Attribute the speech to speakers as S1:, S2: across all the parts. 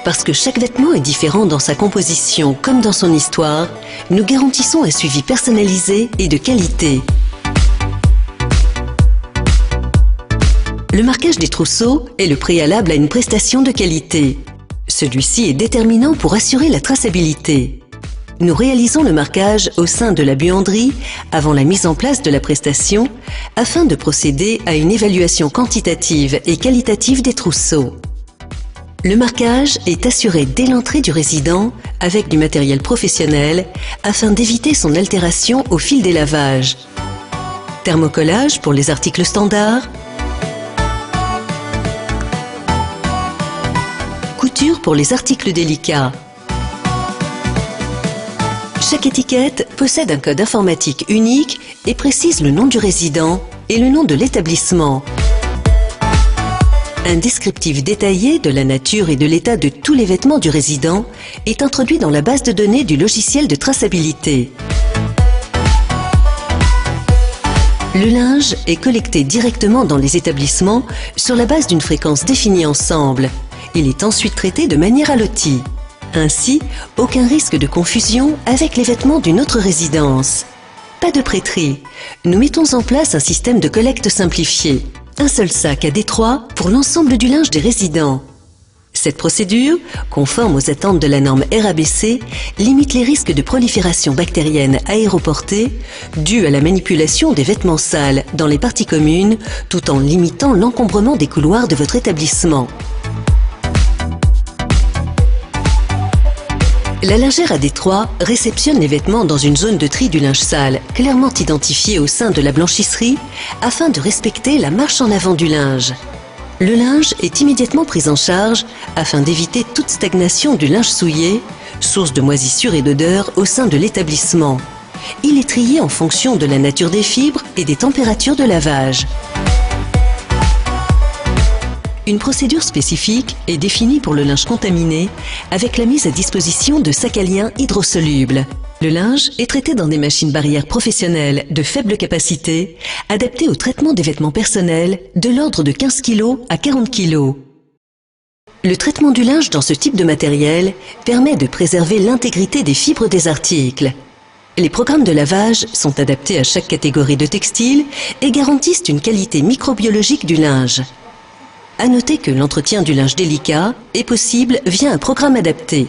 S1: Parce que chaque vêtement est différent dans sa composition comme dans son histoire, nous garantissons un suivi personnalisé et de qualité. Le marquage des trousseaux est le préalable à une prestation de qualité. Celui-ci est déterminant pour assurer la traçabilité. Nous réalisons le marquage au sein de la buanderie avant la mise en place de la prestation afin de procéder à une évaluation quantitative et qualitative des trousseaux. Le marquage est assuré dès l'entrée du résident avec du matériel professionnel afin d'éviter son altération au fil des lavages. Thermocollage pour les articles standards. Couture pour les articles délicats. Chaque étiquette possède un code informatique unique et précise le nom du résident et le nom de l'établissement. Un descriptif détaillé de la nature et de l'état de tous les vêtements du résident est introduit dans la base de données du logiciel de traçabilité. Le linge est collecté directement dans les établissements sur la base d'une fréquence définie ensemble. Il est ensuite traité de manière allotie. Ainsi, aucun risque de confusion avec les vêtements d'une autre résidence. Pas de prêterie. Nous mettons en place un système de collecte simplifié. Un seul sac à Détroit pour l'ensemble du linge des résidents. Cette procédure, conforme aux attentes de la norme RABC, limite les risques de prolifération bactérienne aéroportée dus à la manipulation des vêtements sales dans les parties communes tout en limitant l'encombrement des couloirs de votre établissement. La lingère à Détroit réceptionne les vêtements dans une zone de tri du linge sale, clairement identifiée au sein de la blanchisserie, afin de respecter la marche en avant du linge. Le linge est immédiatement pris en charge afin d'éviter toute stagnation du linge souillé, source de moisissure et d'odeur au sein de l'établissement. Il est trié en fonction de la nature des fibres et des températures de lavage. Une procédure spécifique est définie pour le linge contaminé avec la mise à disposition de sacs à lien hydrosolubles. Le linge est traité dans des machines barrières professionnelles de faible capacité adaptées au traitement des vêtements personnels de l'ordre de 15 kg à 40 kg. Le traitement du linge dans ce type de matériel permet de préserver l'intégrité des fibres des articles. Les programmes de lavage sont adaptés à chaque catégorie de textile et garantissent une qualité microbiologique du linge. À noter que l'entretien du linge délicat est possible via un programme adapté.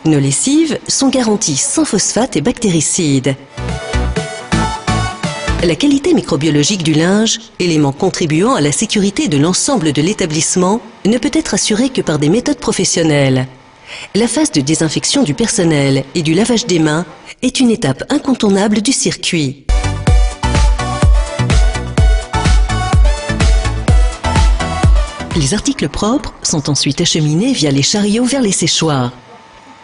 S1: Nos lessives sont garanties sans phosphate et bactéricides. La qualité microbiologique du linge, élément contribuant à la sécurité de l'ensemble de l'établissement, ne peut être assurée que par des méthodes professionnelles. La phase de désinfection du personnel et du lavage des mains est une étape incontournable du circuit. Les articles propres sont ensuite acheminés via les chariots vers les séchoirs.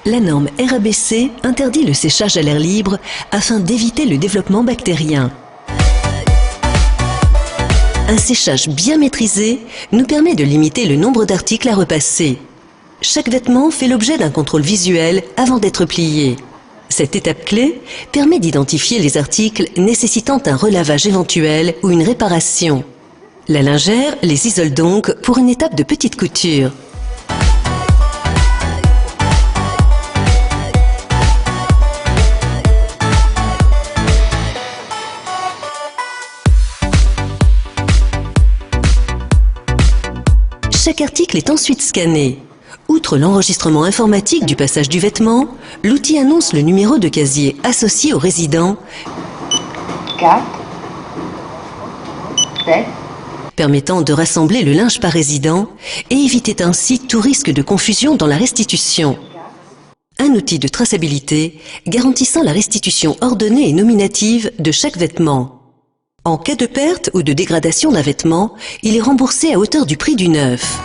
S1: La norme RABC interdit le séchage à l'air libre afin d'éviter le développement bactérien. Un séchage bien maîtrisé nous permet de limiter le nombre d'articles à repasser. Chaque vêtement fait l'objet d'un contrôle visuel avant d'être plié. Cette étape clé permet d'identifier les articles nécessitant un relavage éventuel ou une réparation. La lingère les isole donc pour une étape de petite couture. Chaque article est ensuite scanné. Outre l'enregistrement informatique du passage du vêtement, l'outil annonce le numéro de casier associé au résident
S2: 4, 7,
S1: permettant de rassembler le linge par résident et éviter ainsi tout risque de confusion dans la restitution. Un outil de traçabilité garantissant la restitution ordonnée et nominative de chaque vêtement. En cas de perte ou de dégradation d'un vêtement, il est remboursé à hauteur du prix du neuf.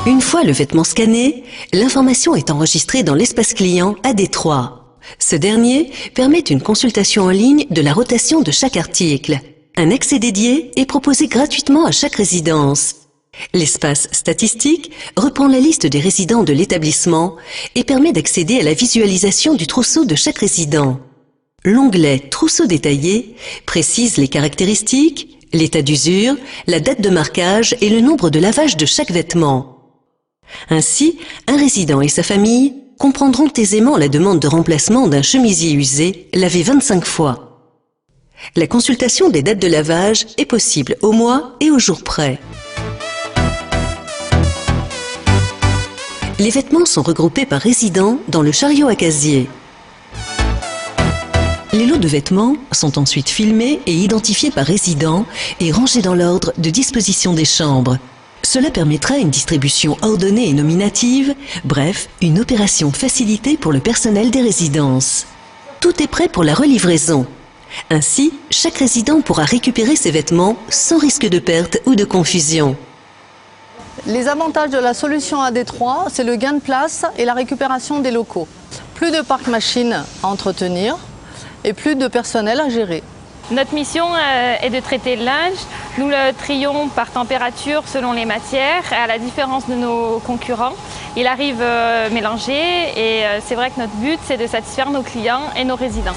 S1: Une fois le vêtement scanné, l'information est enregistrée dans l'espace client à Détroit. Ce dernier permet une consultation en ligne de la rotation de chaque article. Un accès dédié est proposé gratuitement à chaque résidence. L'espace statistique reprend la liste des résidents de l'établissement et permet d'accéder à la visualisation du trousseau de chaque résident. L'onglet « Trousseau détaillé » précise les caractéristiques, l'état d'usure, la date de marquage et le nombre de lavages de chaque vêtement. Ainsi, un résident et sa famille comprendront aisément la demande de remplacement d'un chemisier usé lavé 25 fois. La consultation des dates de lavage est possible au mois et au jour près. Les vêtements sont regroupés par résident dans le chariot à casier. Les lots de vêtements sont ensuite filmés et identifiés par résident et rangés dans l'ordre de disposition des chambres. Cela permettra une distribution ordonnée et nominative, bref, une opération facilitée pour le personnel des résidences. Tout est prêt pour la relivraison. Ainsi, chaque résident pourra récupérer ses vêtements sans risque de perte ou de confusion.
S3: Les avantages de la solution AD3, c'est le gain de place et la récupération des locaux. Plus de parcs machines à entretenir et plus de personnel à gérer.
S4: Notre mission est de traiter le linge. Nous le trions par température selon les matières, à la différence de nos concurrents. Il arrive mélangé et c'est vrai que notre but, c'est de satisfaire nos clients et nos résidents.